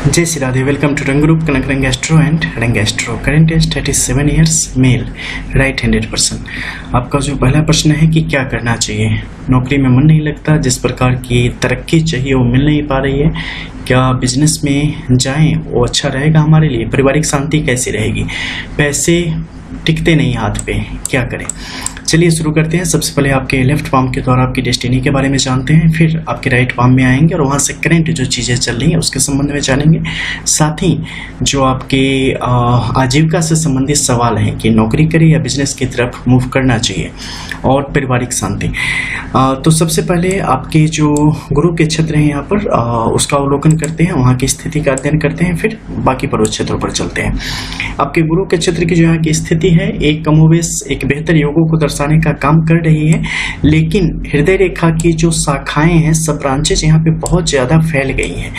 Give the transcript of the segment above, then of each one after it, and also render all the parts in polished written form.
जय Shri Radhe. Welcome to Rang group Kanak Rang astro and Rang astro. Current age 37 years, male, right handed person. आपका जो पहला प्रश्न है कि क्या करना चाहिए, नौकरी में मन नहीं लगता, जिस प्रकार की तरक्की चाहिए वो मिल नहीं पा रही है, क्या बिजनेस में जाएं वो अच्छा रहेगा हमारे लिए, पारिवारिक शांति कैसी रहेगी, पैसे टिकते नहीं हाथ पे, क्या करें। चलिए शुरू करते हैं। सबसे पहले आपके लेफ्ट पाम के द्वारा आपकी डेस्टिनी के बारे में जानते हैं, फिर आपके राइट पाम में आएंगे और वहाँ से करंट जो चीज़ें चल रही हैं उसके संबंध में जानेंगे। साथ ही जो आपके आजीविका से संबंधित सवाल हैं कि नौकरी करें या बिजनेस की तरफ मूव करना चाहिए, और पारिवारिक शांति। तो सबसे पहले आपके जो गुरु के क्षेत्र हैं यहाँ पर उसका अवलोकन करते हैं, वहाँ की स्थिति का अध्ययन करते हैं, फिर बाकी पर्वत क्षेत्रों पर चलते हैं। आपके गुरु के क्षेत्र की जो यहाँ की स्थिति है एक कमोवेश एक बेहतर योगों को दर्शाने का काम कर रही है, लेकिन हृदय रेखा की जो शाखाएं हैं, सब ब्रांचेज यहाँ पे बहुत ज्यादा फैल गई हैं।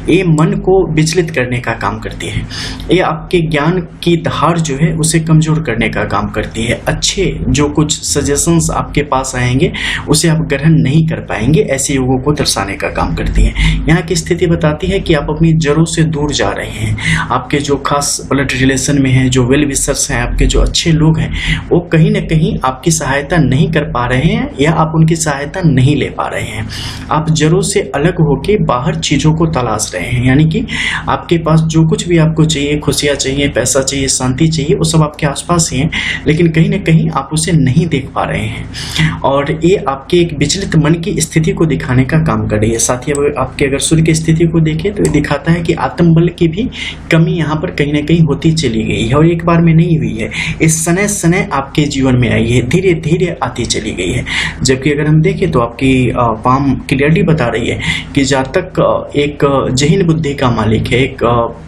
ये मन को विचलित करने का काम करती है, ये आपके ज्ञान की धार जो है उसे कमजोर करने का काम करती है। अच्छे जो कुछ सजेशंस आपके पास आएंगे उसे आप ग्रहण नहीं कर पाएंगे, ऐसे योगों को दर्शाने का काम करती है। यहाँ की स्थिति बताती है कि आप अपनी जड़ों से दूर जा रहे हैं। आपके जो खास ब्लड रिलेशन में है, जो वेल विशर्स हैं, आपके जो अच्छे लोग हैं, वो कहीं ना कहीं आपकी सहायता नहीं कर पा रहे हैं या आप उनकी सहायता नहीं ले पा रहे हैं। आप जड़ों से अलग होके बाहर चीजों को तलाश रहे हैं, यानी कि आपके पास जो कुछ भी आपको चाहिए, खुशियां चाहिए, पैसा चाहिए, शांति चाहिए, वो सब आपके आसपास ही है, लेकिन कहीं ना कहीं आप उसे नहीं देख पा रहे हैं, और ये आपके एक विचलित मन की स्थिति को दिखाने का काम कर रही है। साथ ही आपके अगर सूर्य की स्थिति को देखें तो ये दिखाता है कि आत्मबल की भी कमी यहाँ पर कहीं ना कहीं होती चली गई है, और एक बार में नहीं हुई है, इस सने सने आपके जीवन में आई है, धीरे धीरे आती चली गई है। जबकि अगर हम देखें तो आपकी पाम क्लियरली बता रही है कि जातक एक जहीन बुद्धि का मालिक है, एक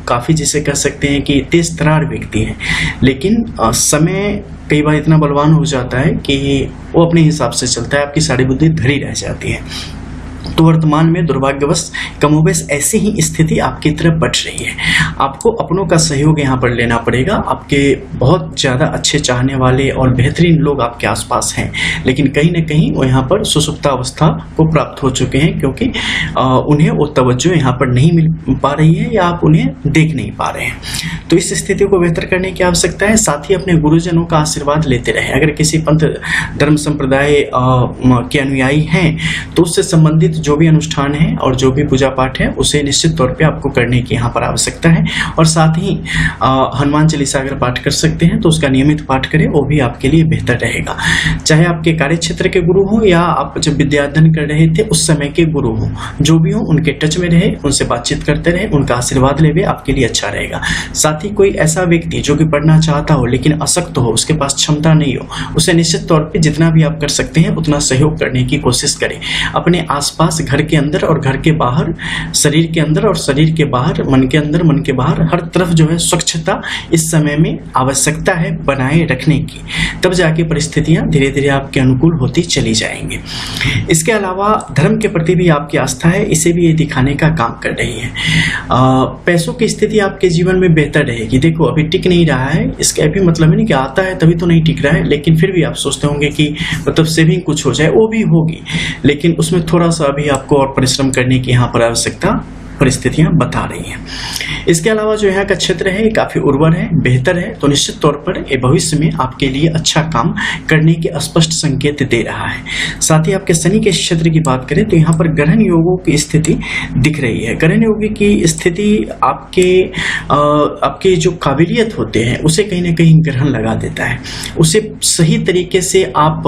काफी जिसे कह सकते हैं कि तेज तरार व्यक्ति है, लेकिन समय कई बार इतना बलवान हो जाता है कि वो अपने हिसाब से चलता है, आपकी सारी बुद्धि धरी रह जाती है। तो वर्तमान में दुर्भाग्यवश कमोबेश ऐसी ही स्थिति आपकी तरफ बढ़ रही है। आपको अपनों का सहयोग यहाँ पर लेना पड़ेगा। आपके बहुत ज़्यादा अच्छे चाहने वाले और बेहतरीन लोग आपके आसपास हैं, लेकिन कहीं ना कहीं वो यहाँ पर सुसुप्ता अवस्था को प्राप्त हो चुके हैं, क्योंकि उन्हें वो तवज्जो यहाँ पर नहीं मिल पा रही है या आप उन्हें देख नहीं पा रहे हैं। तो इस स्थिति को बेहतर करने की आवश्यकता है। साथ ही अपने गुरुजनों का आशीर्वाद लेते रहें। अगर किसी पंथ धर्म संप्रदाय के अनुयायी हैं तो उससे संबंधित जो भी अनुष्ठान है और जो भी पूजा पाठ है उसे निश्चित तौर पे आपको करने की यहाँ पर आवश्यकता है। और साथ ही हनुमान चालीसा अगर पाठ कर सकते हैं तो उसका नियमित पाठ करें, वो भी आपके लिए बेहतर रहेगा। चाहे आपके कार्य क्षेत्र के गुरु हो या आप जब विद्याध्ययन कर रहे थे उस समय के गुरु हो, जो भी हो उनके टच में रहे, उनसे बातचीत करते रहे, उनका आशीर्वाद लेवे, आपके लिए अच्छा रहेगा। साथ ही कोई ऐसा व्यक्ति जो कि पढ़ना चाहता हो लेकिन अशक्त हो, उसके पास क्षमता नहीं हो, उसे निश्चित तौर पर जितना भी आप कर सकते हैं उतना सहयोग करने की कोशिश करें। अपने आसपास घर के अंदर और घर के बाहर, शरीर के अंदर और शरीर के बाहर, मन के अंदर मन के बाहर, हर तरफ जो है स्वच्छता इस समय में आवश्यकता है बनाए रखने की। तब जाके परिस्थितियां धीरे धीरे आपके अनुकूल होती चली जाएंगी। इसके अलावा धर्म के प्रति भी आपकी आस्था है, इसे भी ये दिखाने का काम कर रही है। पैसों की स्थिति आपके जीवन में बेहतर रहेगी। देखो अभी टिक नहीं रहा है, इसका भी मतलब नहीं कि आता है तभी तो नहीं टिक रहा है, लेकिन फिर भी आप सोचते होंगे कि मतलब सेविंग कुछ हो जाए, वो भी होगी, लेकिन उसमें थोड़ा सा अभी आपको और परिश्रम करने की यहाँ पर आवश्यकता परिस्थितियां बता रही हैं। इसके अलावा जो यहाँ का क्षेत्र है काफी उर्वर है, बेहतर है, तो निश्चित तौर पर ये भविष्य में आपके लिए अच्छा काम करने के स्पष्ट संकेत दे रहा है। साथ ही आपके शनि के क्षेत्र की बात करें तो यहाँ पर ग्रहण योगों की स्थिति दिख रही है। ग्रहण योग की स्थिति आपके जो काबिलियत होते हैं उसे कहीं ना कहीं ग्रहण लगा देता है, उसे सही तरीके से आप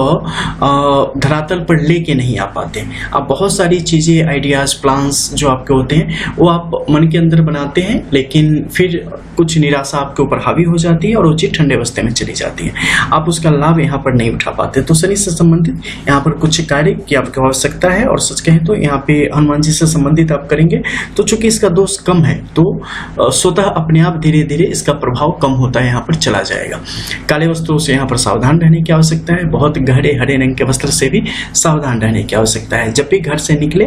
धरातल पर लेके नहीं आ पाते। आप बहुत सारी चीजें, आइडियाज, प्लान्स जो आपके होते हैं वो आप मन के अंदर बनाते हैं, लेकिन फिर कुछ निराशा आपके ऊपर हावी हो जाती है और वो चीज ठंडे अवस्थे में चली जाती है, आप उसका लाभ यहाँ पर नहीं उठा पाते। तो शनि से संबंधित यहाँ पर कुछ कार्य की आपको आवश्यकता है, और सच कहें तो यहाँ पे हनुमान जी से संबंधित आप करेंगे तो चूंकि इसका दोष कम है तो स्वतः अपने आप धीरे धीरे इसका प्रभाव कम होता है, यहाँ पर चला जाएगा। काले वस्त्रों से यहाँ पर सावधान रहने की आवश्यकता है, बहुत गहरे हरे रंग के वस्त्र से भी सावधान रहने की आवश्यकता है। जब भी घर से निकले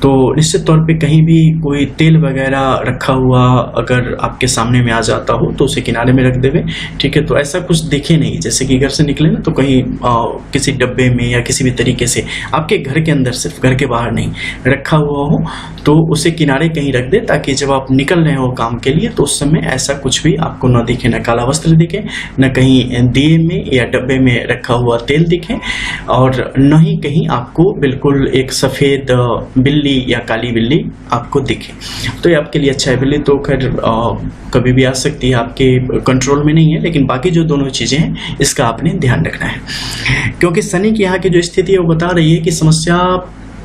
तो निश्चित तौर पर कहीं भी कोई तेल वगैरह रखा हुआ अगर आपके सामने में आ जाता हो तो उसे किनारे में रख देवे, ठीक है। तो ऐसा कुछ दिखे नहीं, जैसे कि घर से निकले ना तो कहीं किसी डब्बे में या किसी भी तरीके से आपके घर के अंदर, सिर्फ घर के बाहर नहीं, रखा हुआ हो तो उसे किनारे कहीं रख दे, ताकि जब आप निकल रहे हो काम के लिए तो उस समय ऐसा कुछ भी आपको न दिखे, न काला वस्त्र दिखे, न कहीं दिए में या डब्बे में रखा हुआ तेल दिखे, और न ही कहीं आपको बिल्कुल एक सफ़ेद बिल्ली या काली बिल्ली आपको दिखे। तो ये आपके लिए अच्छा है। बिल्ली तो खैर कभी भी आ सकती है, आपके कंट्रोल में नहीं है, लेकिन बाकी जो दोनों चीज़ें हैं इसका आपने ध्यान रखना है, क्योंकि शनि की यहाँ की जो स्थिति है वो बता रही है कि समस्या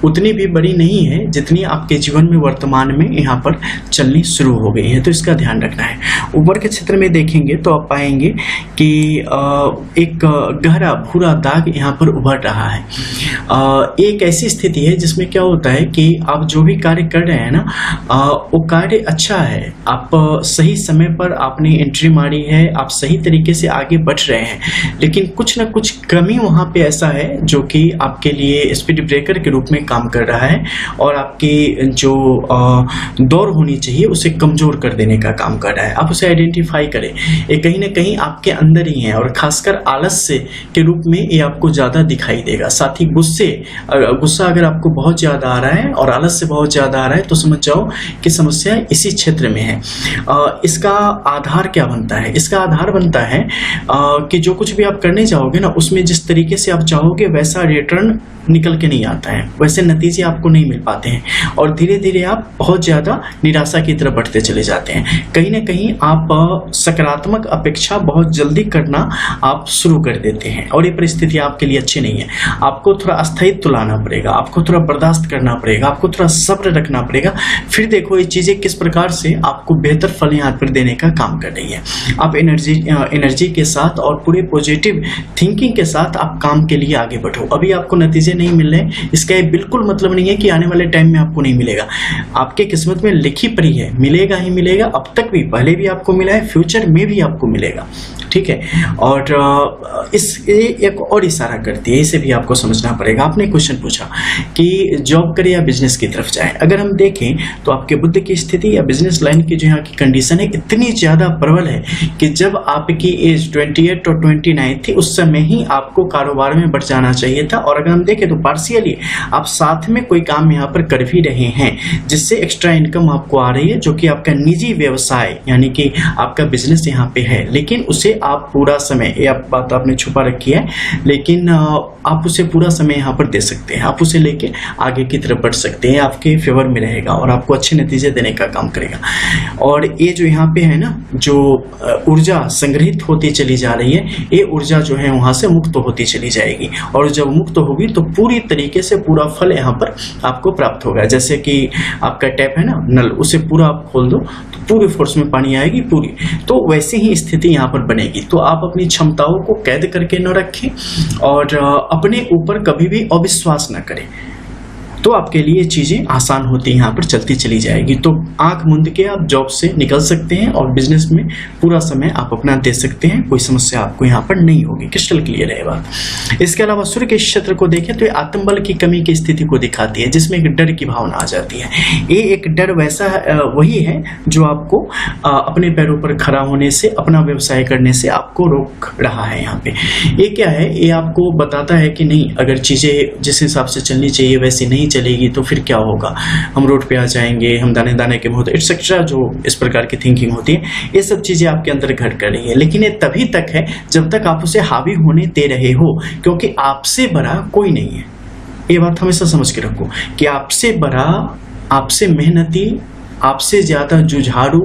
उतनी भी बड़ी नहीं है जितनी आपके जीवन में वर्तमान में यहाँ पर चलनी शुरू हो गई है, तो इसका ध्यान रखना है। ऊपर के क्षेत्र में देखेंगे तो आप पाएंगे कि एक गहरा भूरा दाग यहाँ पर उभर रहा है। एक ऐसी स्थिति है जिसमें क्या होता है कि आप जो भी कार्य कर रहे हैं ना, वो कार्य अच्छा है, आप सही समय पर आपने एंट्री मारी है, आप सही तरीके से आगे बढ़ रहे हैं, लेकिन कुछ न कुछ कमी वहाँ पे ऐसा है जो कि आपके लिए स्पीड ब्रेकर के रूप में काम कर रहा है और आपकी जो दौड़ होनी चाहिए उसे कमजोर कर देने का काम कर रहा है। आप उसे आइडेंटिफाई करें, ये कहीं ना कहीं आपके अंदर ही है, और खासकर आलस्य के रूप में ये आपको ज्यादा दिखाई देगा। साथ ही गुस्सा अगर आपको बहुत ज्यादा आ रहा है और आलस्य बहुत ज्यादा आ रहा है तो समझ जाओ कि समस्या इसी क्षेत्र में है। इसका आधार क्या बनता है? इसका आधार बनता है कि जो कुछ भी आप करने जाओगे ना, उसमें जिस तरीके से आप चाहोगे वैसा रिटर्न निकल के नहीं आता है, वैसे नतीजे आपको नहीं मिल पाते हैं, और धीरे धीरे आप बहुत ज़्यादा निराशा की तरफ बढ़ते चले जाते हैं। कहीं ना कहीं आप सकारात्मक अपेक्षा बहुत जल्दी करना आप शुरू कर देते हैं, और ये परिस्थिति आपके लिए अच्छी नहीं है। आपको थोड़ा अस्थायित्व लाना पड़ेगा, आपको थोड़ा बर्दाश्त करना पड़ेगा, आपको थोड़ा सब्र रखना पड़ेगा। फिर देखो ये चीज़ें किस प्रकार से आपको बेहतर फल यहाँ पर देने का काम कर रही है। आप एनर्जी के साथ और पूरे पॉजिटिव थिंकिंग के साथ आप काम के लिए आगे बढ़ो। अभी आपको नतीजे नहीं मिल रहे, इसका ये बिल्कुल मतलब नहीं है कि आने वाले टाइम में आपको नहीं मिलेगा। आपके किस्मत में लिखी पड़ी है, मिलेगा ही मिलेगा। अब तक भी, पहले भी आपको मिला है, फ्यूचर में भी आपको मिलेगा, ठीक है। और इस एक और इशारा करती है, इसे भी आपको समझना पड़ेगा। आपने क्वेश्चन पूछा कि जॉब करे या बिजनेस की तरफ जाए। अगर हम देखें तो आपके बुद्ध की स्थिति या बिजनेस लाइन की जो यहाँ की कंडीशन है इतनी ज्यादा प्रबल है कि जब आपकी एज 28 और 29 थी उस समय ही आपको कारोबार में बढ़ जाना चाहिए था। और अगर हम देखें तो पार्शियली आप साथ में कोई काम यहाँ पर कर भी रहे हैं जिससे एक्स्ट्रा इनकम आपको आ रही है, जो कि आपका निजी व्यवसाय यानी कि आपका बिजनेस यहाँ पे है, लेकिन उसे आप पूरा समय, ये बात आपने छुपा रखी है, लेकिन आप उसे पूरा समय यहाँ पर दे सकते हैं। आप उसे लेके आगे की तरफ बढ़ सकते हैं, आपके फेवर में रहेगा और आपको अच्छे नतीजे देने का काम करेगा। और ये जो यहाँ पे है ना, जो ऊर्जा संग्रहित होती चली जा रही है, ये ऊर्जा जो है वहां से मुक्त होती चली जाएगी, और जब मुक्त होगी तो पूरी तरीके से पूरा फल यहाँ पर आपको प्राप्त होगा। जैसे कि आपका टैप है ना, नल, उसे पूरा आप खोल दो तो पूरी फोर्स में पानी आएगी पूरी, तो वैसे ही स्थिति यहाँ पर बनेगी। तो आप अपनी क्षमताओं को कैद करके न रखें और अपने ऊपर कभी भी अविश्वास न करें, तो आपके लिए चीजें आसान होती यहाँ पर चलती चली जाएगी। तो आंख मूंद के आप जॉब से निकल सकते हैं और बिजनेस में पूरा समय आप अपना दे सकते हैं, कोई समस्या आपको यहाँ पर नहीं होगी। क्रिस्टल क्लियर है बात। इसके अलावा सूर्य के क्षेत्र को देखें तो ये आत्मबल की कमी की स्थिति को दिखाती है, जिसमें एक डर की भावना आ जाती है। ये एक डर वैसा वही है जो आपको अपने पैरों पर खड़ा होने से, अपना व्यवसाय करने से आपको रोक रहा है। यहाँ पे ये क्या है, ये आपको बताता है कि नहीं, अगर चीजें जिस हिसाब से चलनी चाहिए वैसी नहीं चलेगी तो फिर क्या होगा, हम रोड पे आ जाएंगे, हम दाने दाने के मुंह, एक्सेट्रा, जो इस प्रकार की थिंकिंग होती है, ये सब चीजें आपके अंदर घट कर रही है। लेकिन ये तभी तक है जब तक आप उसे हावी होने दे रहे हो, क्योंकि आपसे बड़ा कोई नहीं है। ये बात हमेशा समझ के रखो कि आपसे बड़ा, आपसे मेहनती, आपसे ज्यादा जुझारू,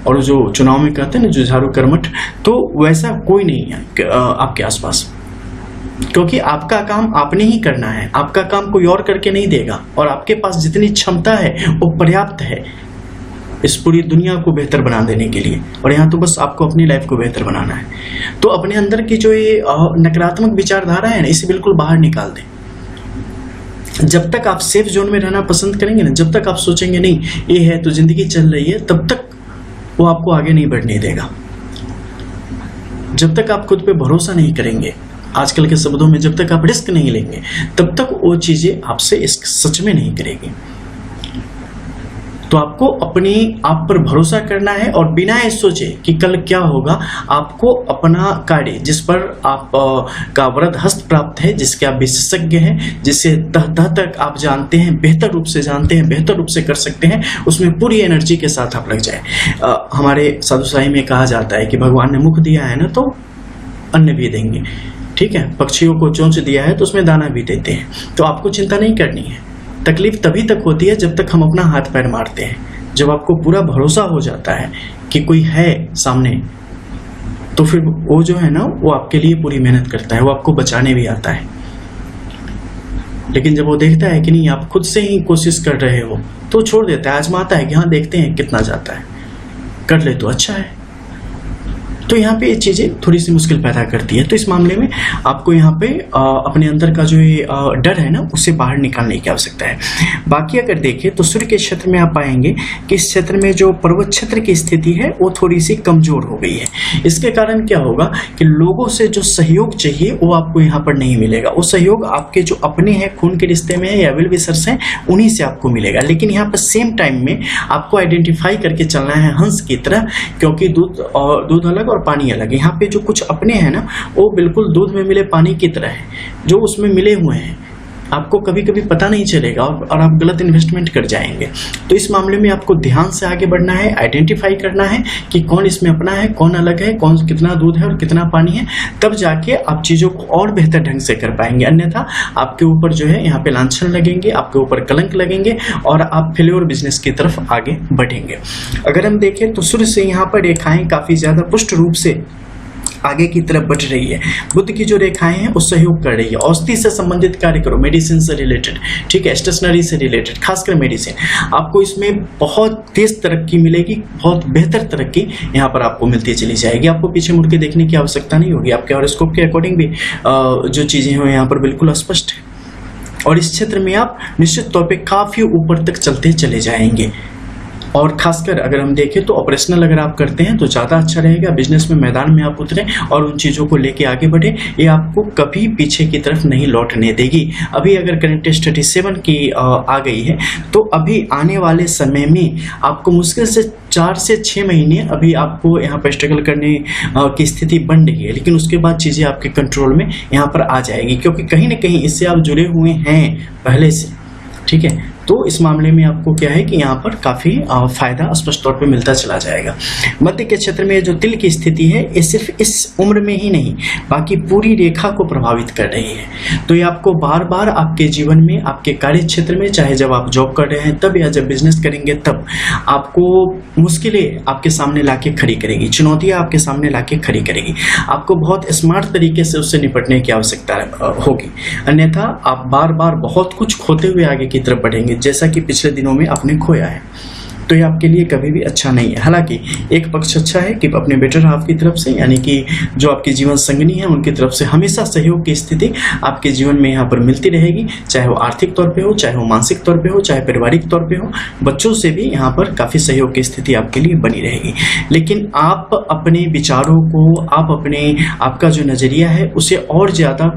और जो चुनाव में कहते हैं ना जुझारू कर्मठ, तो वैसा कोई नहीं है आपके आसपास, क्योंकि आपका काम आपने ही करना है। आपका काम कोई और करके नहीं देगा, और आपके पास जितनी क्षमता है वो पर्याप्त है इस पूरी दुनिया को बेहतर बना देने के लिए। और यहाँ तो बस आपको अपनी लाइफ को बेहतर बनाना है। तो अपने अंदर की जो ये नकारात्मक विचारधारा है ना, इसे बिल्कुल बाहर निकाल दें। जब तक आप सेफ जोन में रहना पसंद करेंगे ना, जब तक आप सोचेंगे नहीं ये है तो जिंदगी चल रही है, तब तक वो आपको आगे नहीं बढ़ने देगा। जब तक आप खुद पे भरोसा नहीं करेंगे, आजकल के शब्दों में जब तक आप रिस्क नहीं लेंगे, तब तक वो चीजें आपसे सच में नहीं करेगी। तो आपको अपने आप पर भरोसा करना है और बिना ये सोचे कि कल क्या होगा, आपको अपना कार्य जिस पर आप का वरद हस्त प्राप्त है, जिसके आप विशेषज्ञ हैं, जिसे तह तह तक आप जानते हैं, बेहतर रूप से जानते हैं, बेहतर रूप से कर सकते हैं, उसमें पूरी एनर्जी के साथ आप लग जाए। हमारे साधुशाही में कहा जाता है कि भगवान ने मुख दिया है ना तो अन्न भी देंगे, ठीक है। पक्षियों को चोंच दिया है तो उसमें दाना भी देते हैं। तो आपको चिंता नहीं करनी है। तकलीफ तभी तक होती है जब तक हम अपना हाथ पैर मारते हैं। जब आपको पूरा भरोसा हो जाता है कि कोई है सामने, तो फिर वो जो है ना, वो आपके लिए पूरी मेहनत करता है, वो आपको बचाने भी आता है। लेकिन जब वो देखता है कि नहीं आप खुद से ही कोशिश कर रहे हो, तो छोड़ देता है, आजमाता है कि हाँ देखते हैं कितना जाता है, कर ले तो अच्छा है। तो यहाँ पे ये चीज़ें थोड़ी सी मुश्किल पैदा करती है। तो इस मामले में आपको यहाँ पे अपने अंदर का जो ये डर है ना, उससे बाहर निकालने की आवश्यकता है। बाकी अगर देखें तो सूर्य के क्षेत्र में आप पाएंगे कि इस क्षेत्र में जो पर्वत क्षेत्र की स्थिति है वो थोड़ी सी कमजोर हो गई है। इसके कारण क्या होगा कि लोगों से जो सहयोग चाहिए वो आपको यहाँ पर नहीं मिलेगा। वो सहयोग आपके जो अपने हैं, खून के रिश्ते में है या वेल विशर्स हैं, उन्हीं से आपको मिलेगा। लेकिन यहाँ पर सेम टाइम में आपको आइडेंटिफाई करके चलना है हंस की तरह, क्योंकि दूध अलग और पानी अलग। यहाँ पे जो कुछ अपने हैं ना, वो बिल्कुल दूध में मिले पानी की तरह है, जो उसमें मिले हुए हैं। आपको कभी कभी पता नहीं चलेगा और आप गलत इन्वेस्टमेंट कर जाएंगे। तो इस मामले में आपको ध्यान से आगे बढ़ना है, आइडेंटिफाई करना है कि कौन इसमें अपना है, कौन अलग है, कौन कितना दूध है और कितना पानी है। तब जाके आप चीज़ों को और बेहतर ढंग से कर पाएंगे। अन्यथा आपके ऊपर जो है यहाँ पे लांछन लगेंगे, आपके ऊपर कलंक लगेंगे और आप फेल्योर बिजनेस की तरफ आगे बढ़ेंगे। अगर हम देखें तो सूर्य से यहाँ पर रेखाएं काफ़ी ज़्यादा पुष्ट रूप से आगे की तरफ बढ़ रही है। बुध की जो रेखाएं हैं वो सहयोग कर रही है। औषधि से संबंधित कार्य करो, मेडिसिन से रिलेटेड, ठीक है, स्टेशनरी से रिलेटेड, खासकर मेडिसिन। आपको इसमें बहुत तेज तरक्की मिलेगी, बहुत बेहतर तरक्की यहाँ पर आपको मिलती चली जाएगी। आपको पीछे मुड़ के देखने की आवश्यकता नहीं होगी। आपके हॉरोस्कोप के अकॉर्डिंग भी जो चीज़ें हैं यहाँ पर बिल्कुल स्पष्ट है और इस क्षेत्र में आप निश्चित तौर पर काफ़ी ऊपर तक चलते चले जाएंगे। और खासकर अगर हम देखें तो ऑपरेशनल अगर आप करते हैं तो ज़्यादा अच्छा रहेगा। बिजनेस में मैदान में आप उतरें और उन चीज़ों को लेके आगे बढ़े, ये आपको कभी पीछे की तरफ नहीं लौटने देगी। अभी अगर करंट 37 की आ गई है तो अभी आने वाले समय में आपको मुश्किल से 4 से 6 महीने अभी आपको यहाँ पर स्ट्रगल करने की स्थिति बन रही है। लेकिन उसके बाद चीज़ें आपके कंट्रोल में यहाँ पर आ जाएगी, क्योंकि कहीं ना कहीं इससे आप जुड़े हुए हैं पहले से, ठीक है। तो इस मामले में आपको क्या है कि यहाँ पर काफ़ी फायदा स्पष्ट तौर पे मिलता चला जाएगा। मध्य के क्षेत्र में जो तिल की स्थिति है, ये सिर्फ इस उम्र में ही नहीं बाकी पूरी रेखा को प्रभावित कर रही है। तो ये आपको बार बार आपके जीवन में, आपके कार्य क्षेत्र में, चाहे जब आप जॉब कर रहे हैं तब या जब बिजनेस करेंगे तब, आपको मुश्किलें आपके सामने लाके खड़ी करेगी, चुनौतियाँ आपके सामने लाके खड़ी करेगी। आपको बहुत स्मार्ट तरीके से उससे निपटने की आवश्यकता होगी, अन्यथा आप बार बार बहुत कुछ खोते हुए आगे की तरफ बढ़ेंगे, जैसा कि पिछले दिनों में आपने खोया है। तो ये आपके लिए कभी भी अच्छा नहीं है। हालांकि एक पक्ष अच्छा है कि अपने बेटर हाफ की तरफ से, यानी कि जो आपकी जीवन संगनी है उनकी तरफ से हमेशा सहयोग की स्थिति आपके जीवन में यहाँ पर मिलती रहेगी, चाहे वो आर्थिक तौर पे हो, चाहे वो मानसिक तौर पे हो, चाहे पारिवारिक तौर पे हो। बच्चों से भी यहाँ पर काफ़ी सहयोग की स्थिति आपके लिए बनी रहेगी। लेकिन आप अपने विचारों को, आपका जो नज़रिया है उसे और ज़्यादा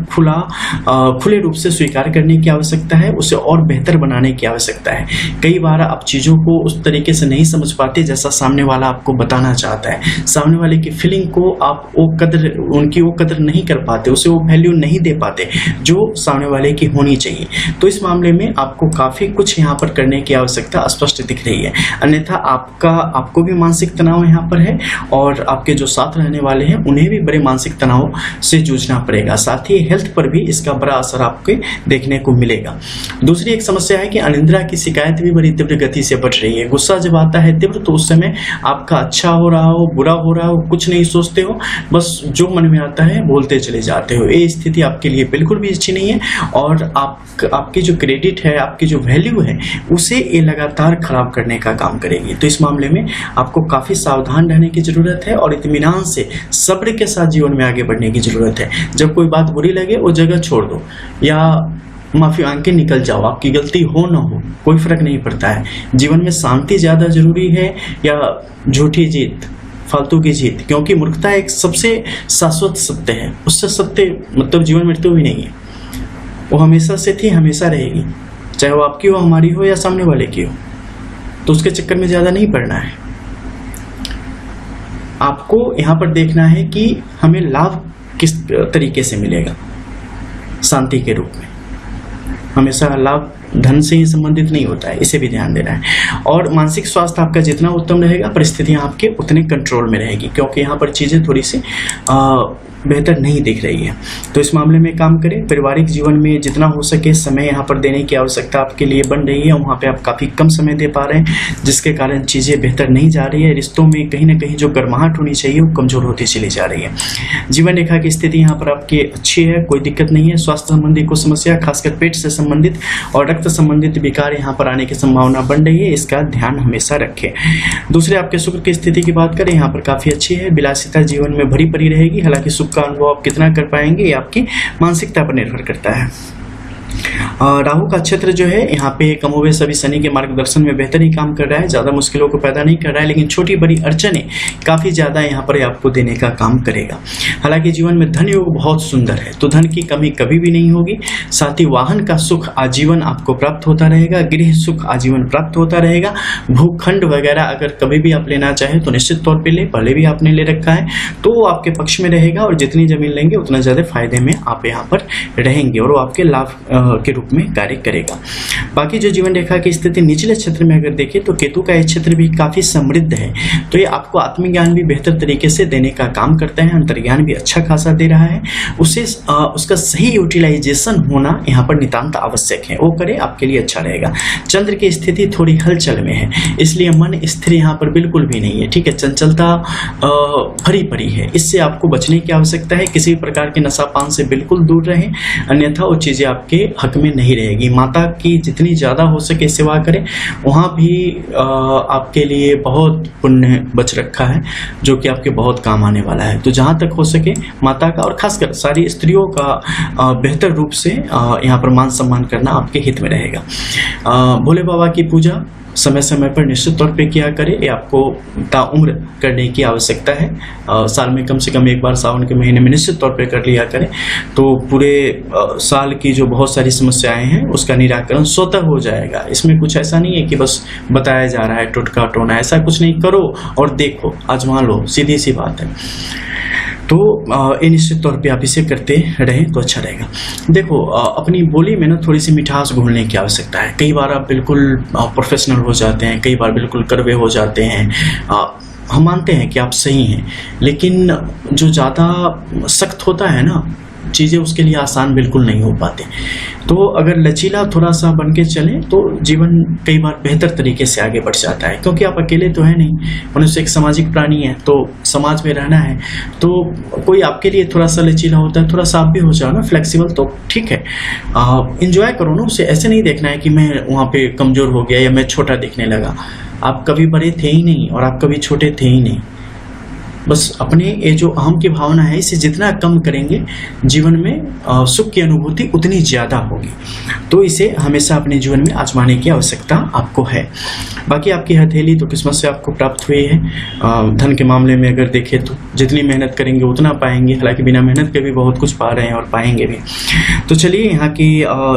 खुले रूप से स्वीकार करने की आवश्यकता है, उसे और बेहतर बनाने की आवश्यकता है। कई बार आप चीज़ों को उस तरीके से नहीं समझ पाते जैसा सामने वाला आपको बताना चाहता है। सामने वाले की फीलिंग को आप उनकी वो कदर नहीं कर पाते, उसे वो वैल्यू नहीं दे पाते जो सामने वाले की होनी चाहिए। तो इस मामले में आपको काफ़ी कुछ यहाँ पर करने की आवश्यकता स्पष्ट दिख रही है। अन्यथा आपको भी मानसिक तनाव यहाँ पर है और आपके जो साथ रहने वाले हैं उन्हें भी बड़े मानसिक तनाव से जूझना पड़ेगा। साथ ही हेल्थ पर भी इसका बड़ा असर आपके देखने को मिलेगा। दूसरी एक समस्या है कि अनिद्रा की शिकायत भी बड़ी तीव्र गति से बढ़ रही है। गुस्सा जब आता है तीव्र, तो उस समय आपका अच्छा हो रहा हो, बुरा हो रहा हो, कुछ नहीं सोचते हो, बस जो मन में आता है बोलते चले जाते हो। ये स्थिति आपके लिए बिल्कुल भी अच्छी नहीं है और आपकी जो क्रेडिट है, आपकी जो वैल्यू है, उसे ये लगातार खराब करने का काम करेगी। तो इस मामले में आपको काफ़ी सावधान रहने की ज़रूरत है और इत्मीनान से सब्र के साथ जीवन में आगे बढ़ने की ज़रूरत है। जब कोई बात बुरी लगे वो जगह छोड़ दो या माफी मांग के निकल जाओ। आपकी गलती हो ना हो कोई फर्क नहीं पड़ता है। जीवन में शांति ज्यादा जरूरी है या झूठी जीत, फालतू की जीत, क्योंकि मूर्खता एक सबसे शाश्वत सत्य है। उससे सत्य मतलब जीवन मृत्यु भी नहीं है, वो हमेशा से थी, हमेशा रहेगी, चाहे वो आपकी हो, हमारी हो या सामने वाले की हो। तो उसके चक्कर में ज़्यादा नहीं पड़ना है। आपको यहाँ पर देखना है कि हमें लाभ किस तरीके से मिलेगा। शांति के रूप में हमेशा लाभ धन से ही संबंधित नहीं होता है, इसे भी ध्यान देना है। और मानसिक स्वास्थ्य आपका जितना उत्तम रहेगा, परिस्थितियां आपके उतने कंट्रोल में रहेगी, क्योंकि यहाँ पर चीज़ें थोड़ी सी बेहतर नहीं दिख रही है। तो इस मामले में काम करें। पारिवारिक जीवन में जितना हो सके समय यहाँ पर देने की आवश्यकता आपके लिए बन रही है, वहाँ पे आप काफ़ी कम समय दे पा रहे हैं, जिसके कारण चीज़ें बेहतर नहीं जा रही है। रिश्तों में कहीं ना कहीं जो गर्माहट होनी चाहिए वो कमज़ोर होती चली जा रही है। जीवन रेखा की स्थिति यहाँ पर आपकी अच्छी है, कोई दिक्कत नहीं है। स्वास्थ्य संबंधी कुछ समस्या, खासकर पेट से संबंधित और रक्त संबंधित विकार यहाँ पर आने की संभावना बन रही है, इसका ध्यान हमेशा रखें। दूसरे आपके शुक्र की स्थिति की बात करें, यहाँ पर काफ़ी अच्छी है। विलासिता जीवन में भरी पड़ी रहेगी, हालांकि सुख का अनुभव आप कितना कर पाएंगे ये आपकी मानसिकता पर निर्भर करता है। राहु का क्षेत्र जो है यहाँ पे कमोबेश अभी शनि के मार्गदर्शन में बेहतर ही काम कर रहा है, ज़्यादा मुश्किलों को पैदा नहीं कर रहा है, लेकिन छोटी बड़ी अड़चने काफ़ी ज़्यादा यहाँ पर आपको देने का काम करेगा। हालांकि जीवन में धन योग बहुत सुंदर है, तो धन की कमी कभी भी नहीं होगी। साथ ही वाहन का सुख आजीवन आपको प्राप्त होता रहेगा, गृह सुख आजीवन प्राप्त होता रहेगा। भूखंड वगैरह अगर कभी भी आप लेना चाहें तो निश्चित तौर पर ले, पहले भी आपने ले रखा है तो वो आपके पक्ष में रहेगा, और जितनी जमीन लेंगे उतना ज़्यादा फायदे में आप यहाँ पर रहेंगे और वो आपके लाभ के रूप में कार्य करेगा। बाकी जो जीवन रेखा की स्थिति निचले क्षेत्र में अगर देखें तो केतु का ये क्षेत्र भी काफी समृद्ध है, तो ये आपको आत्मज्ञान भी बेहतर तरीके से देने का काम करता है, अंतर्ज्ञान भी अच्छा खासा दे रहा है। उसे उसका सही यूटिलाइजेशन होना यहाँ पर नितांत आवश्यक है, वो करे आपके लिए अच्छा रहेगा। चंद्र की स्थिति थोड़ी हलचल में है, इसलिए मन स्थिर यहाँ पर बिल्कुल भी नहीं है, ठीक है। चंचलता भरी पड़ी है, इससे आपको बचने की आवश्यकता है। किसी भी प्रकार के नशापान से बिल्कुल दूर रहें, अन्यथा वो चीजें आपके हक में नहीं रहेगी। माता की जितनी ज़्यादा हो सके सेवा करें, वहाँ भी आपके लिए बहुत पुण्य बच रखा है, जो कि आपके बहुत काम आने वाला है। तो जहाँ तक हो सके माता का और खासकर सारी स्त्रियों का बेहतर रूप से यहाँ पर मान सम्मान करना आपके हित में रहेगा। भोले बाबा की पूजा समय समय पर निश्चित तौर पे किया करें, ये आपको ताउम्र करने की आवश्यकता है। साल में कम से कम एक बार सावन के महीने में निश्चित तौर पे कर लिया करें, तो पूरे साल की जो बहुत सारी समस्याएं हैं उसका निराकरण स्वतः हो जाएगा। इसमें कुछ ऐसा नहीं है कि बस बताया जा रहा है टोटका टोना, ऐसा कुछ नहीं। करो और देखो, आजमा लो, सीधी सी बात है। तो ये निश्चित तौर पे आप इसे करते रहें तो अच्छा रहेगा। देखो अपनी बोली में ना थोड़ी सी मिठास घोलने की आवश्यकता है। कई बार आप बिल्कुल प्रोफेशनल हो जाते हैं, कई बार बिल्कुल कड़वे हो जाते हैं। हम मानते हैं कि आप सही हैं, लेकिन जो ज़्यादा सख्त होता है ना चीज़ें, उसके लिए आसान बिल्कुल नहीं हो पाते। तो अगर लचीला थोड़ा सा बन के चलें तो जीवन कई बार बेहतर तरीके से आगे बढ़ जाता है, क्योंकि आप अकेले तो है नहीं, मनुष्य एक सामाजिक प्राणी है, तो समाज में रहना है। तो कोई आपके लिए थोड़ा सा लचीला होता है, थोड़ा सा आप भी हो जाओ ना फ्लेक्सिबल, तो ठीक है। इंजॉय करो ना उसे, ऐसे नहीं देखना है कि मैं वहाँ पे कमज़ोर हो गया या मैं छोटा दिखने लगा। आप कभी बड़े थे ही नहीं और आप कभी छोटे थे ही नहीं। बस अपने ये जो अहम की भावना है इसे जितना कम करेंगे, जीवन में सुख की अनुभूति उतनी ज़्यादा होगी। तो इसे हमेशा अपने जीवन में आजमाने की आवश्यकता आपको है। बाकी आपकी हथेली तो किस्मत से आपको प्राप्त हुई है। धन के मामले में अगर देखें तो जितनी मेहनत करेंगे उतना पाएंगे, हालांकि बिना मेहनत के भी बहुत कुछ पा रहे हैं और पाएंगे भी। तो चलिए यहाँ की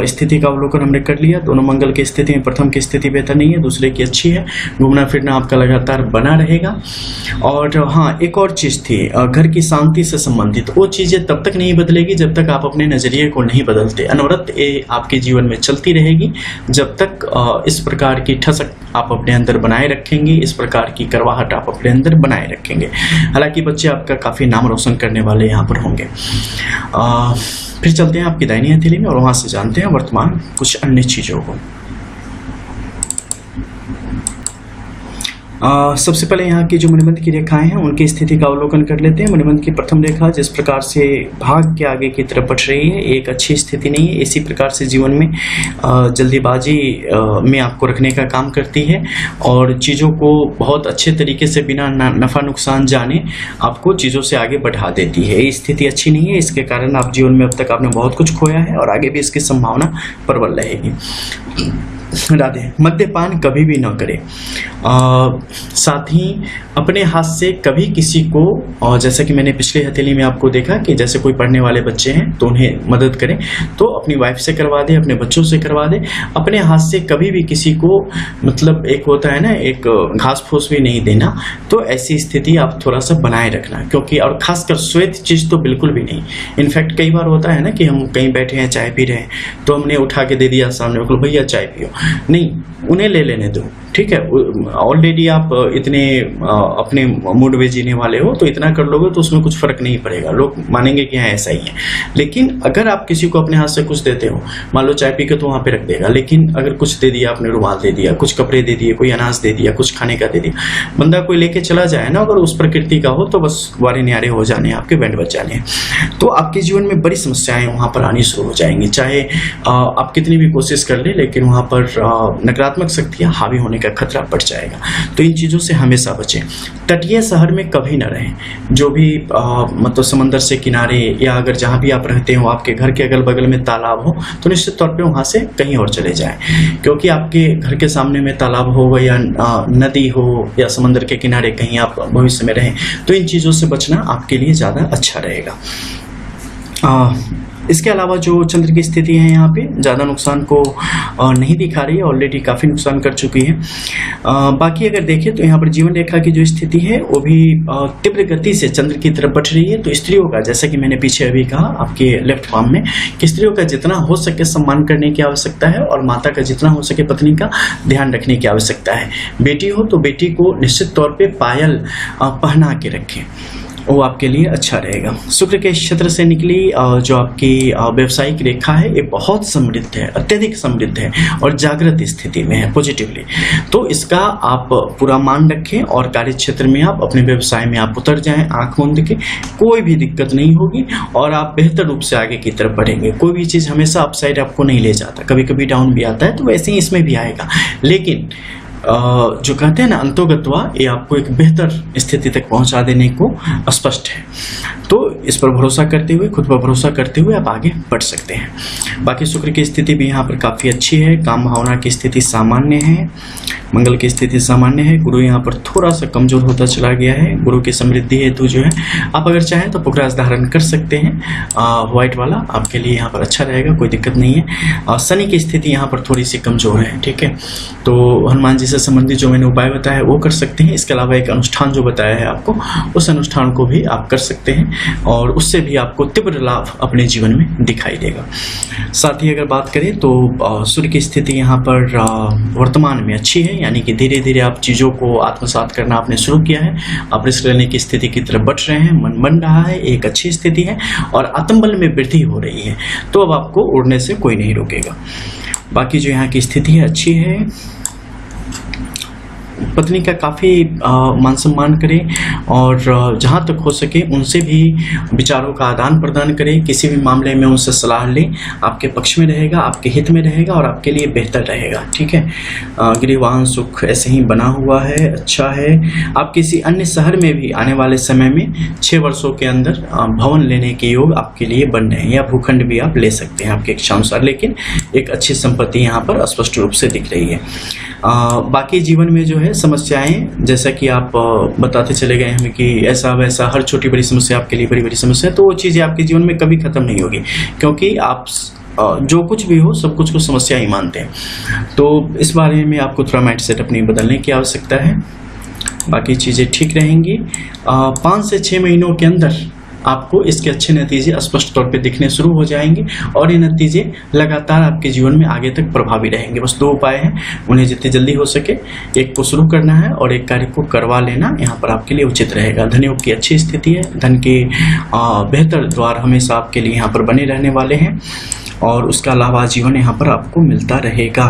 स्थिति का अवलोकन हमने कर लिया। दोनों मंगल की स्थिति में प्रथम की स्थिति बेहतर नहीं है, दूसरे की अच्छी है। घूमना फिरना आपका लगातार बना रहेगा। और हाँ, एक और चीज़ थी घर की शांति से संबंधित, वो चीज़ें तब तक नहीं बदलेगी जब तक आप अपने नज़रिए को नहीं बदलते। अनवरत ये आपके जीवन में चलती रहेगी जब तक इस प्रकार की ठसक आप अपने अंदर बनाए रखेंगे, इस प्रकार की करवाहट आप अपने अंदर बनाए रखेंगे। हालांकि बच्चे आपका काफ़ी नाम रोशन करने वाले यहाँ पर होंगे। फिर चलते हैं आपकी दाहिनी हथेली में और वहाँ से जानते हैं वर्तमान कुछ अन्य चीज़ों को। सबसे पहले यहाँ की जो मणिबंध की रेखाएं हैं उनकी स्थिति का अवलोकन कर लेते हैं। मणिबंध की प्रथम रेखा जिस प्रकार से भाग के आगे की तरफ बढ़ रही है, एक अच्छी स्थिति नहीं है। इसी प्रकार से जीवन में जल्दीबाजी में आपको रखने का काम करती है और चीज़ों को बहुत अच्छे तरीके से बिना नफ़ा नुकसान जाने आपको चीज़ों से आगे बढ़ा देती है। ये स्थिति अच्छी नहीं है, इसके कारण आप जीवन में अब तक आपने बहुत कुछ खोया है और आगे भी इसकी संभावना प्रबल रहेगी। राधे। मद्यपान कभी भी न करें। साथ ही अपने हाथ से कभी किसी को, और जैसा कि मैंने पिछले हथेली में आपको देखा कि जैसे कोई पढ़ने वाले बच्चे हैं तो उन्हें मदद करें, तो अपनी वाइफ से करवा दे, अपने बच्चों से करवा दे। अपने हाथ से कभी भी किसी को, मतलब एक होता है ना, एक घास फूस भी नहीं देना। तो ऐसी स्थिति आप थोड़ा सा बनाए रखना, क्योंकि और खासकर श्वेत चीज तो बिल्कुल भी नहीं। इनफैक्ट कई बार होता है ना कि हम कहीं बैठे हैं, चाय पी रहे हैं, तो हमने उठा के दे दिया सामने को, भैया चाय पियो। नहीं, उन्हें ले लेने दो, ठीक है। ऑलरेडी आप इतने अपने मूड में जीने वाले हो, तो इतना कर लोगे तो उसमें कुछ फर्क नहीं पड़ेगा, लोग मानेंगे कि हाँ ऐसा ही है। लेकिन अगर आप किसी को अपने हाथ से कुछ देते हो, मान लो चाय पी के तो वहां पे रख देगा, लेकिन अगर कुछ दे दिया, आपने रुमाल दे दिया, कुछ कपड़े दे दिए, कोई अनाज दे दिया, कुछ खाने का दे दिया, बंदा कोई लेके चला जाए ना, अगर उस प्रकृति का हो, तो बस वारे न्यारे हो जाने, आपके बैंड बज जाने। तो आपके जीवन में बड़ी समस्याएं वहां पर आनी शुरू हो जाएंगी। चाहे आप कितनी भी कोशिश कर ले, लेकिन वहां पर नकारात्मक शक्तियां हावी होने का खतरा बढ़ जाएगा। तो इन चीजों से हमेशा बचें। तटीय शहर में कभी न रहें। जो भी मतलब समंदर से किनारे, या अगर जहां भी आप रहते हो आपके घर के अगल बगल में तालाब हो, तो निश्चित तौर पे वहां से कहीं और चले जाएं, क्योंकि आपके घर के सामने में तालाब हो या नदी हो या समंदर के किनारे कहीं आप भविष्य में रहें, तो इन चीजों से बचना आपके लिए ज्यादा अच्छा रहेगा। इसके अलावा जो चंद्र की स्थिति है यहाँ पे ज़्यादा नुकसान को नहीं दिखा रही है, ऑलरेडी काफ़ी नुकसान कर चुकी है। बाकी अगर देखें तो यहाँ पर जीवन रेखा की जो स्थिति है वो भी तीव्र गति से चंद्र की तरफ बढ़ रही है। तो स्त्रियों का, जैसा कि मैंने पीछे अभी कहा आपके लेफ्ट पाम में, कि स्त्रियों का जितना हो सके सम्मान करने की आवश्यकता है, और माता का जितना हो सके पत्नी का ध्यान रखने की आवश्यकता है। बेटी हो तो बेटी को निश्चित तौर पर पायल पहना के रखें, वो आपके लिए अच्छा रहेगा। शुक्र के क्षेत्र से निकली जो आपकी व्यवसायिक रेखा है, ये बहुत समृद्ध है, अत्यधिक समृद्ध है और जागृत स्थिति में है पॉजिटिवली। तो इसका आप पूरा मान रखें और कार्य क्षेत्र में आप अपने व्यवसाय में आप उतर जाएं आंख मूंद के, कोई भी दिक्कत नहीं होगी और आप बेहतर रूप से आगे की तरफ बढ़ेंगे। कोई भी चीज़ हमेशा अपसाइड आपको नहीं ले जाता, कभी कभी डाउन भी आता है, तो वैसे ही इसमें भी आएगा। लेकिन जो कहते हैं ना अंतोगत्वा, ये आपको एक बेहतर स्थिति तक पहुंचा देने को स्पष्ट है। तो इस पर भरोसा करते हुए, खुद पर भरोसा करते हुए आप आगे बढ़ सकते हैं। बाकी शुक्र की स्थिति भी यहाँ पर काफ़ी अच्छी है। काम भावना की स्थिति सामान्य है, मंगल की स्थिति सामान्य है। गुरु यहाँ पर थोड़ा सा कमजोर होता चला गया है। गुरु की समृद्धि हेतु जो है आप अगर चाहें तो पुखराज धारण कर सकते हैं, व्हाइट वाला आपके लिए यहाँ पर अच्छा रहेगा, कोई दिक्कत नहीं है। शनि की स्थिति यहाँ पर थोड़ी सी कमजोर है, ठीक है। तो हनुमान जी से संबंधित जो मैंने उपाय बताया वो कर सकते हैं। इसके अलावा एक अनुष्ठान जो बताया है आपको, उस अनुष्ठान को भी आप कर सकते हैं और उससे भी आपको तीव्र लाभ अपने जीवन में दिखाई देगा। साथ ही अगर बात करें तो सूर्य की स्थिति यहाँ पर वर्तमान में अच्छी है, यानी कि धीरे धीरे आप चीज़ों को आत्मसात करना आपने शुरू किया है, आप रिस्क लेने की स्थिति की तरफ बढ़ रहे हैं, मन बन रहा है, एक अच्छी स्थिति है और आत्मबल में वृद्धि हो रही है। तो अब आपको उड़ने से कोई नहीं रोकेगा। बाकी जो यहाँ की स्थिति है अच्छी है। पत्नी का काफ़ी मान सम्मान करें और जहाँ तक हो सके उनसे भी विचारों का आदान प्रदान करें। किसी भी मामले में उनसे सलाह लें, आपके पक्ष में रहेगा, आपके हित में रहेगा और आपके लिए बेहतर रहेगा, ठीक है। गृह वाहन सुख ऐसे ही बना हुआ है, अच्छा है। आप किसी अन्य शहर में भी आने वाले समय में 6 वर्षों के अंदर भवन लेने के योग आपके लिए बन रहे हैं, या भूखंड भी आप ले सकते हैं आपके इच्छानुसार, लेकिन एक अच्छी संपत्ति यहाँ पर स्पष्ट रूप से दिख रही है। बाकी जीवन में जो है समस्याएं, जैसा कि आप बताते चले गए हमें कि ऐसा वैसा, हर छोटी बड़ी समस्या आपके लिए बड़ी बड़ी समस्या है, तो वो चीज़ें आपके जीवन में कभी खत्म नहीं होगी, क्योंकि आप जो कुछ भी हो सब कुछ को समस्या ही मानते हैं। तो इस बारे में आपको थोड़ा माइंड सेट अपनी बदलने की आवश्यकता है। बाकी चीज़ें ठीक रहेंगी। 5 से 6 महीनों के अंदर आपको इसके अच्छे नतीजे स्पष्ट तौर पे दिखने शुरू हो जाएंगे और ये नतीजे लगातार आपके जीवन में आगे तक प्रभावी रहेंगे। बस 2 उपाय हैं, उन्हें जितनी जल्दी हो सके एक को शुरू करना है और एक कार्य को करवा लेना यहाँ पर आपके लिए उचित रहेगा। धनयोग की अच्छी स्थिति है, धन के बेहतर द्वार हमेशा आपके लिए यहाँ पर बने रहने वाले हैं और उसका लाभ आजीवन यहाँ पर आपको मिलता रहेगा।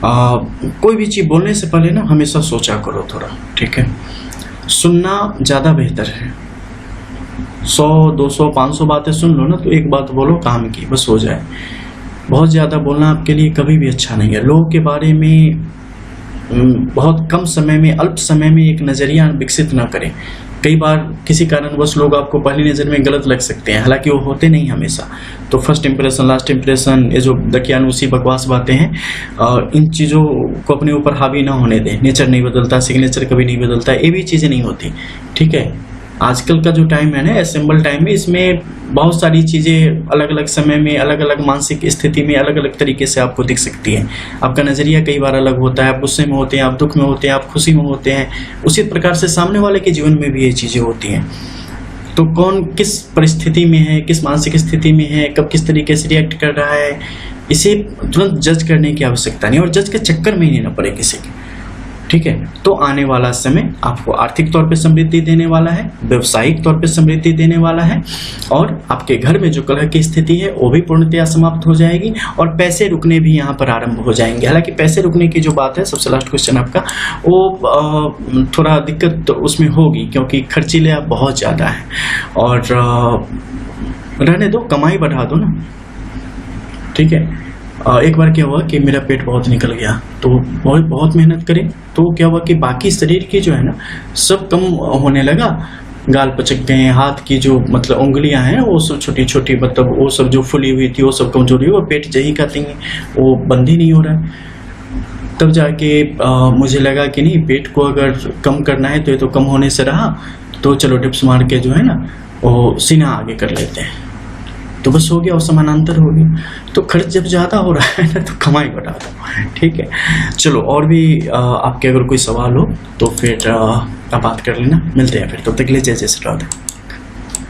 कोई भी चीज़ बोलने से पहले ना हमेशा सोचा करो थोड़ा, ठीक है। सुनना ज़्यादा बेहतर है। 100, 200, 500 बातें सुन लो ना, तो एक बात बोलो काम की, बस हो जाए। बहुत ज़्यादा बोलना आपके लिए कभी भी अच्छा नहीं है। लोगों के बारे में बहुत कम समय में, अल्प समय में एक नज़रिया विकसित ना करें। कई बार किसी कारणवश लोग आपको पहली नज़र में गलत लग सकते हैं, हालांकि वो होते नहीं हमेशा। तो फर्स्ट इंप्रेशन, लास्ट इंप्रेशन, ये जो दकियानूसी बकवास बातें हैं, इन चीज़ों को अपने ऊपर हावी ना होने दें। नेचर नहीं बदलता, सिग्नेचर कभी नहीं बदलता, ये भी चीज़ें नहीं होती, ठीक है। आजकल का जो टाइम है ना, असेंबल टाइम है, इसमें बहुत सारी चीज़ें अलग अलग समय में, अलग अलग मानसिक स्थिति में अलग अलग तरीके से आपको दिख सकती है। आपका नज़रिया कई बार अलग होता है, आप गुस्से में होते हैं, आप दुख में होते हैं, आप खुशी में होते हैं, उसी प्रकार से सामने वाले के जीवन में भी ये चीज़ें होती हैं। तो कौन किस परिस्थिति में है, किस मानसिक स्थिति में है, कब किस तरीके से रिएक्ट कर रहा है, इसे तुरंत जज करने की आवश्यकता नहीं, और जज के चक्कर में ही नहीं ना पड़े किसी के, ठीक है। तो आने वाला समय आपको आर्थिक तौर पे समृद्धि देने वाला है, व्यवसायिक तौर पे समृद्धि देने वाला है, और आपके घर में जो कलह की स्थिति है वो भी पूर्णतया समाप्त हो जाएगी, और पैसे रुकने भी यहाँ पर आरंभ हो जाएंगे। हालांकि पैसे रुकने की जो बात है, सबसे लास्ट क्वेश्चन आपका, वो थोड़ा दिक्कत तो उसमें होगी, क्योंकि खर्चीले आप बहुत ज़्यादा है, और रहने दो, कमाई बढ़ा दो ना, ठीक है। एक बार क्या हुआ कि मेरा पेट बहुत निकल गया, तो बहुत मेहनत करें, तो क्या हुआ कि बाकी शरीर की जो है ना सब कम होने लगा, गाल पचक गए, हाथ की जो मतलब उंगलियां हैं वो सब छोटी छोटी, मतलब वो सब जो फुली हुई थी वो सब कमजोरी हुई, और पेट जही का तिंग वो बंद ही नहीं हो रहा है। तब जाके मुझे लगा कि नहीं, पेट को अगर कम करना है तो ये तो कम होने से रहा, तो चलो डिप्स मार के जो है ना वो सीना आगे कर लेते हैं, तो बस हो गया, और समानांतर हो गया। तो खर्च जब ज़्यादा हो रहा है ना, तो कमाई बढ़ा दो, ठीक है। चलो, और भी आपके अगर कोई सवाल हो तो फिर आप बात कर लेना, मिलते हैं फिर, तब तक के लिए जय जय श्री राधे।